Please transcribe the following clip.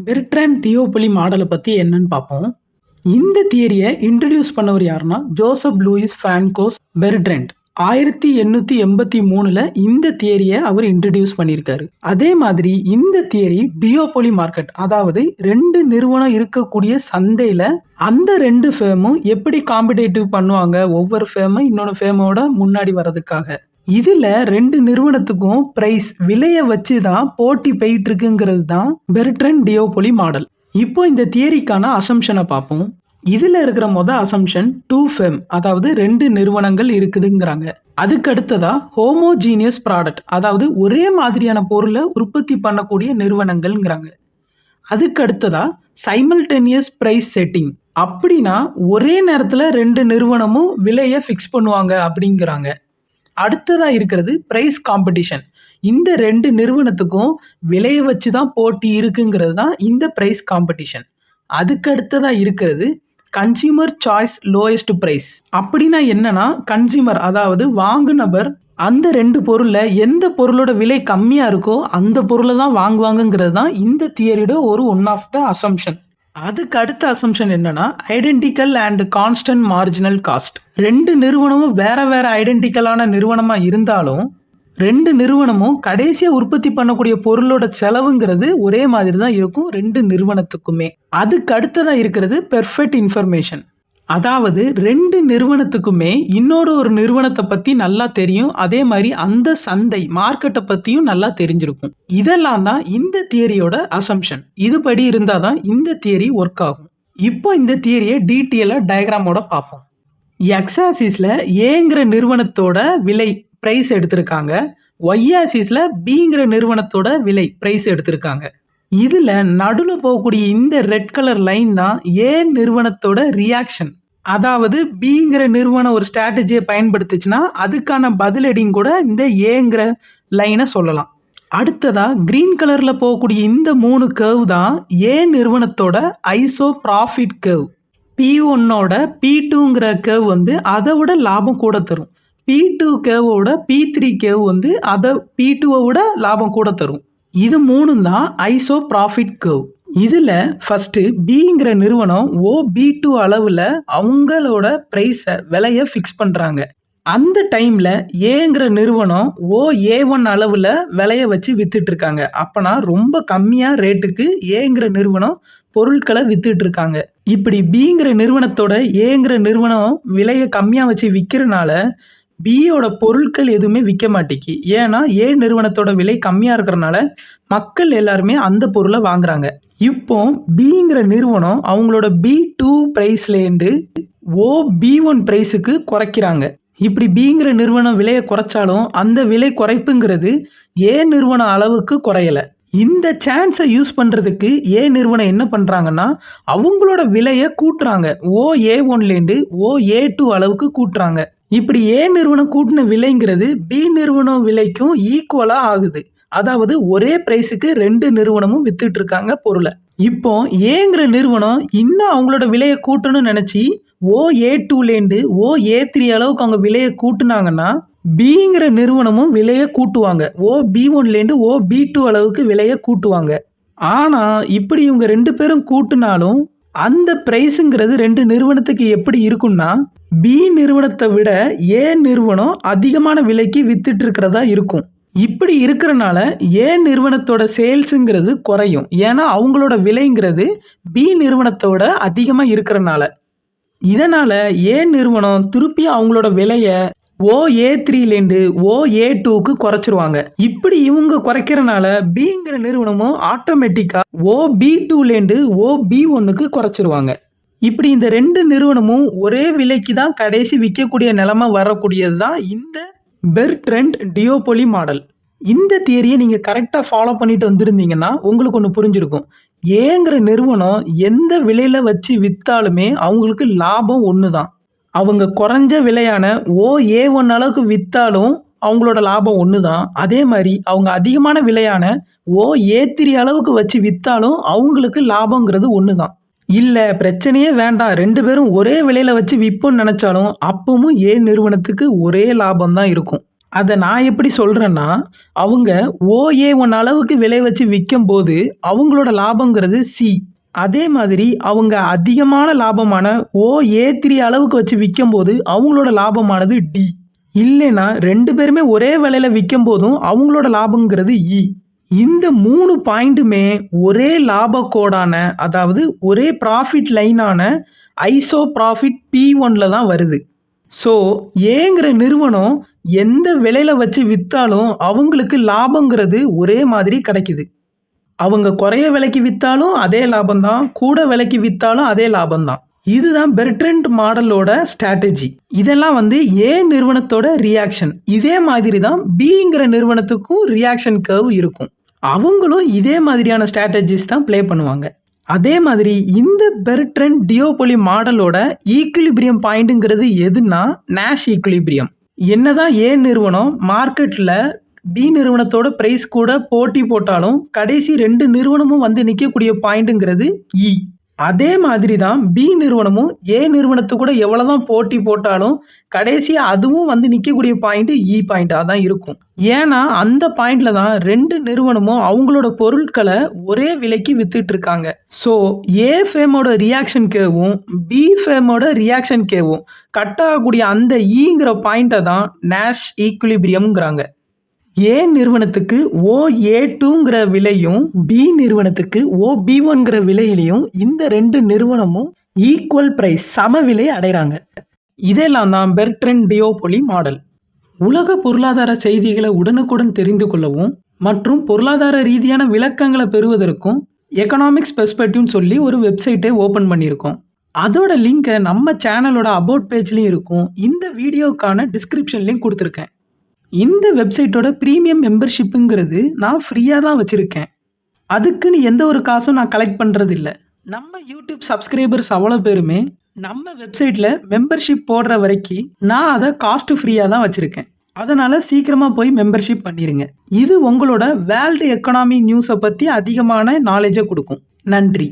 Bertrand டியோபொலி மாடலை பற்றி என்னன்னு பார்ப்போம். இந்த தியரியை இன்ட்ரடியூஸ் பண்ணவர் யாருன்னா ஜோசப் லூயிஸ் பிரான்கோஸ் பெர்ட்ராண்ட். 1883 இந்த தியரியை அவர் இன்ட்ரடியூஸ் பண்ணியிருக்காரு. அதே மாதிரி இந்த தியரி டியோபொலி மார்க்கெட், அதாவது ரெண்டு நிறுவனம் இருக்கக்கூடிய சந்தையில அந்த ரெண்டு ஃபேமும் எப்படி காம்படேட்டிவ் பண்ணுவாங்க, ஒவ்வொரு ஃபேமும் இன்னொரு ஃபேமோட முன்னாடி வர்றதுக்காக. இதுல ரெண்டு நிறுவனத்துக்கும் பிரைஸ் விலையை வச்சு தான் போட்டி போயிட்டு இருக்குங்கிறது தான் பெர்ட்ராண்ட் டியோபொலி மாடல். இப்போ இந்த தியரிக்கான அசம்ஷனை பார்ப்போம். இதுல இருக்கிற அசம்ஷன் டூ ஃபேம், அதாவது ரெண்டு நிறுவனங்கள் இருக்குதுங்கிறாங்க. அதுக்கு அடுத்ததா ஹோமோஜீனியஸ் ப்ராடக்ட், அதாவது ஒரே மாதிரியான பொருளை உற்பத்தி பண்ணக்கூடிய நிறுவனங்கள்ங்கிறாங்க. அதுக்கு அடுத்ததா சைமல்டேனியஸ் பிரைஸ் செட்டிங், அப்படின்னா ஒரே நேரத்துல ரெண்டு நிறுவனமும் விலையை ஃபிக்ஸ் பண்ணுவாங்க அப்படிங்கிறாங்க. அடுத்ததா இருக்கிறது பிரைஸ் காம்படிஷன், இந்த ரெண்டு நிறுவனத்துக்கும் விலையை வச்சு தான் போட்டி இருக்குங்கிறது தான் இந்த பிரைஸ் காம்படிஷன். அதுக்கு அடுத்ததா இருக்கிறது கன்சியூமர் சாய்ஸ் லோயஸ்ட் பிரைஸ். அப்படின்னா என்னன்னா, கன்சியூமர் அதாவது வாங்குனவர் அந்த ரெண்டு பொருள்ல எந்த பொருளோட விலை கம்மியா இருக்கோ அந்த பொருளை தான் வாங்குவாங்கிறது தான் இந்த தியரியோட ஒன் ஆஃப் த அசம்ஷன். அதுக்கு அடுத்த அசம்ஷன் என்னன்னா identical and constant marginal cost. ரெண்டு நிறுவனமும் வேற வேற ஐடென்டிக்கலான நிறுவனமா இருந்தாலும் ரெண்டு நிறுவனமும் கடைசியா உற்பத்தி பண்ணக்கூடிய பொருளோட செலவுங்கிறது ஒரே மாதிரி தான் இருக்கும் ரெண்டு நிறுவனத்துக்குமே. அதுக்கு அடுத்ததா இருக்கிறது பெர்ஃபெக்ட் இன்ஃபர்மேஷன், அதாவது ரெண்டு நிறுவனத்துக்குமே ஒரு நிறுவனத்தை பத்தி நல்லா தெரியும், அதே மாதிரி அந்த சந்தை மார்க்கெட்டை பத்தியும் நல்லா தெரிஞ்சிருக்கும். இதெல்லாம் தான் இந்த தியரியோட அசம்ஷன். இதுபடி இருந்தாதான் இந்த தியரி ஒர்க் ஆகும். இப்போ இந்த தியரியை டீட்டெயிலா டயக்ராமோட பார்ப்போம். எக்ஸ் ஆக்சிஸ்ல ஏங்கிற நிறுவனத்தோட விலை பிரைஸ் எடுத்திருக்காங்க, ஒய் ஆக்சிஸ்ல பிங்கிற நிறுவனத்தோட விலை பிரைஸ் எடுத்திருக்காங்க. இதுல நடுவில் போகக்கூடிய இந்த ரெட் கலர் லைன் தான் ஏ நிறுவனத்தோட ரியாக்ஷன், அதாவது பிங்கிற நிறுவனம் ஒரு ஸ்ட்ராட்டஜியை பயன்படுத்துச்சுன்னா அதுக்கான பதிலடியும் கூட இந்த ஏங்கிற லைனை சொல்லலாம். அடுத்ததா கிரீன் கலர்ல போகக்கூடிய இந்த 3 கர்வ் தான் ஏ நிறுவனத்தோட ஐசோ ப்ராஃபிட் கர்வ். P1ஓட P2ங்கிற கர்வ் அதை விட லாபம் கூட தரும். P2 கர்வோட P3 கர்வ் அதை P2 விட லாபம் கூட தரும். இது 3 தான் ஐசோ ப்ராஃபிட் கர்வ். இதுல ஃபர்ஸ்ட் பிங்கிற நிறுவனம் OB2 அளவுல அவங்களோட பிரைஸ விலைய ஃபிக்ஸ் பண்றாங்க. அந்த டைம்ல ஏங்கிற நிறுவனம் OA1 அளவுல விலைய வச்சு வித்துட்டு இருக்காங்க. அப்பனா ரொம்ப கம்மியா ரேட்டுக்கு ஏங்கிற நிறுவனம் பொருட்களை வித்துட்டு இருக்காங்க. இப்படி பிங்கிற நிறுவனத்தோட ஏங்கிற நிறுவனம் விலைய கம்மியா வச்சு விற்கிறனால பியோட பொருட்கள் எதுவுமே விற்க மாட்டேங்கி. ஏன்னா ஏ நிறுவனத்தோட விலை கம்மியா இருக்கிறனால மக்கள் எல்லாருமே அந்த பொருளை வாங்குறாங்க. இப்போ பிங்கிற நிறுவனம் அவங்களோட B2 பிரைஸ்லேருந்து OB1 பிரைஸுக்கு குறைக்கிறாங்க. இப்படி பிங்கிற நிறுவனம் விலையை குறைச்சாலும் அந்த விலை குறைப்புங்கிறது ஏ நிறுவனம் அளவுக்கு குறையல. இந்த சான்ஸை யூஸ் பண்றதுக்கு ஏ நிறுவனம் என்ன பண்றாங்கன்னா அவங்களோட விலையை கூட்டுறாங்க, OA1லேருந்து OA2 அளவுக்கு கூட்டுறாங்க. இப்படி ஏ நிறுவனம் கூட்டின விலைங்கிறது பி நிறுவனம் விலைக்கும் ஈக்குவலா ஆகுது. அதாவது ஒரே பிரைஸுக்கு ரெண்டு நிறுவனமும் வித்துட்டு இருக்காங்க பொருளை. இப்போ ஏங்கிற நிறுவனம் இன்னும் அவங்களோட விலையை கூட்டணும்னு நினைச்சு OA2லேருந்து OA3 அளவுக்கு அவங்க விலையை கூட்டுனாங்கன்னா பிங்கிற நிறுவனமும் விலையை கூட்டுவாங்க, OB1லேருந்து OB2 அளவுக்கு விலையை கூட்டுவாங்க. ஆனா இப்படி இவங்க ரெண்டு பேரும் கூட்டினாலும் அந்த பிரைஸுங்கிறது ரெண்டு நிறுவனத்துக்கு எப்படி இருக்கும்னா பி நிறுவனத்தை விட ஏ நிறுவனம் அதிகமான விலைக்கு வித்துட்டு இருக்கிறதா இருக்கும். இப்படி இருக்கிறனால ஏ நிறுவனத்தோட சேல்ஸுங்கிறது குறையும், ஏன்னா அவங்களோட விலைங்கிறது பி நிறுவனத்தோட அதிகமாக இருக்கிறனால. இதனால ஏ நிறுவனம் திருப்பி அவங்களோட விலைய OA3லேருந்து OA2க்கு குறைச்சிருவாங்க. இப்படி இவங்க குறைக்கிறனால பிங்கிற நிறுவனமும் ஆட்டோமேட்டிக்கா OB2லேருந்து OB1க்கு குறைச்சிருவாங்க. இப்படி இந்த ரெண்டு நிறுவனமும் ஒரே விலைக்கு தான் கடைசி விற்கக்கூடிய நிலைமை வரக்கூடியது தான் இந்த பெர்ட்ராண்ட் டியோபொலி மாடல். இந்த தியரியை நீங்க கரெக்டா ஃபாலோ பண்ணிட்டு வந்திருந்தீங்கன்னா உங்களுக்கு ஒன்று புரிஞ்சிருக்கும். ஏங்கிற நிறுவனம் எந்த விலையில வச்சு வித்தாலுமே அவங்களுக்கு லாபம் ஒன்று தான். அவங்க குறைஞ்ச விலையான OA1 அளவுக்கு வித்தாலும் அவங்களோட லாபம் ஒன்று தான். அதே மாதிரி அவங்க அதிகமான விலையான OA3 அளவுக்கு வச்சு வித்தாலும் அவங்களுக்கு லாபங்கிறது ஒன்று தான். இல்ல பிரச்சனையே வேண்டாம், ரெண்டு பேரும் ஒரே விலையில வச்சு விற்போம்னு நினைச்சாலும் அப்பவும் ஏ நிறுவனத்துக்கு ஒரே லாபம் தான் இருக்கும். அதை நான் எப்படி சொல்கிறேன்னா, அவங்க OA1 அளவுக்கு விலை வச்சு விற்கும்போது அவங்களோட லாபங்கிறது சி. அதே மாதிரி அவங்க அதிகமான லாபமான OA3 அளவுக்கு வச்சு விற்கும்போது அவங்களோட லாபமானது டி. இல்லைன்னா 2 பேருமே ஒரே விலையில விற்கும்போதும் அவங்களோட லாபங்கிறது இ. இந்த 3 பாயிண்ட்டுமே ஒரே லாப கோடான, அதாவது ஒரே ப்ராஃபிட் லைனான ஐசோ ப்ராஃபிட் P1ல தான் வருது. ஸோ ஏங்கிற நிறுவனம் எந்த விலையில வச்சு விற்றாலும் அவங்களுக்கு லாபங்கிறது ஒரே மாதிரி கிடைக்குது. அவங்க குறைய விலைக்கு விற்றாலும் அதே லாபம்தான், கூட விலைக்கு விற்றாலும் அதே லாபம்தான். இதுதான் பெர்ட்ரண்ட் மாடலோட ஸ்ட்ராட்டஜி. இதெல்லாம் ஏ நிறுவனத்தோட ரியாக்ஷன். இதே மாதிரி தான் பிங்கிற நிறுவனத்துக்கும் ரியாக்ஷன் கர்வ் இருக்கும். அவங்களும் இதே மாதிரியான ஸ்ட்ராட்டஜிஸ் தான் ப்ளே பண்ணுவாங்க. அதே மாதிரி இந்த பெர்ட்ரண்ட் டியோபோலி மாடலோட ஈக்குலிபிரியம் பாயிண்ட்டுங்கிறது எதுனா நேஷ் ஈக்குலிபிரியம். என்னதான் ஏ நிறுவனம் மார்க்கெட்டில் பி நிறுவனத்தோட ப்ரைஸ் கூட போட்டி போட்டாலும் கடைசி 2 நிறுவனமும் நிற்கக்கூடிய பாயிண்ட்டுங்கிறது இ. அதே மாதிரி தான் பி நிறுவனமும் ஏ நிறுவனத்து கூட எவ்வளோதான் போட்டி போட்டாலும் கடைசியாக அதுவும் நிற்கக்கூடிய பாயிண்ட் இ பாயிண்டாக தான் இருக்கும். ஏன்னா அந்த பாயிண்ட்ல தான் 2 நிறுவனமும் அவங்களோட பொருட்களை ஒரே விலைக்கு வித்துட்டு இருக்காங்க. ஸோ ஏ ஃபேமோட ரியாக்ஷன் கேவும் பி ஃபேமோட ரியாக்ஷன் கேவும் கட் ஆகக்கூடிய அந்த ஈங்கிற பாயிண்ட்டை தான் நேஷ் ஈக்குலிபிரியம்ங்கிறாங்க. ஏ நிறுவனத்துக்கு OA2ங்கிற விலையும் பி நிறுவனத்துக்கு OB1ங்கிற விலையிலையும் இந்த 2 நிறுவனமும் ஈக்குவல் பிரைஸ், சம விலை அடைகிறாங்க. இதெல்லாம் தான் பெர்ட்ரண்ட் டியோபோலி மாடல். உலக பொருளாதார செய்திகளை உடனுக்குடன் தெரிந்து கொள்ளவும் மற்றும் பொருளாதார ரீதியான விளக்கங்களை பெறுவதற்கும் எக்கனாமிக்ஸ் பெர்ஸ்பெக்டிவ்னு சொல்லி ஒரு வெப்சைட்டை ஓப்பன் பண்ணியிருக்கோம். அதோட லிங்கை நம்ம சேனலோட அபவுட் பேஜ்லையும் இருக்கும். இந்த வீடியோக்கான டிஸ்கிரிப்ஷன்லையும் கொடுத்துருக்கேன். இந்த வெப்சைட்டோட ப்ரீமியம் மெம்பர்ஷிப்புங்கிறது நான் ஃப்ரீயாக தான் வச்சுருக்கேன். அதுக்குன்னு எந்த ஒரு காசும் நான் கலெக்ட் பண்ணுறது இல்லை. நம்ம யூடியூப் சப்ஸ்கிரைபர்ஸ் அவ்வளோ பேருமே நம்ம வெப்சைட்டில் மெம்பர்ஷிப் போடுற வரைக்கும் நான் அதை காஸ்ட் ஃப்ரீயாக தான் வச்சுருக்கேன். அதனால் சீக்கிரமாக போய் மெம்பர்ஷிப் பண்ணிடுங்க. இது உங்களோட வேர்ல்டு எக்கனாமி நியூஸை பற்றி அதிகமான நாலேஜை கொடுக்கும். நன்றி.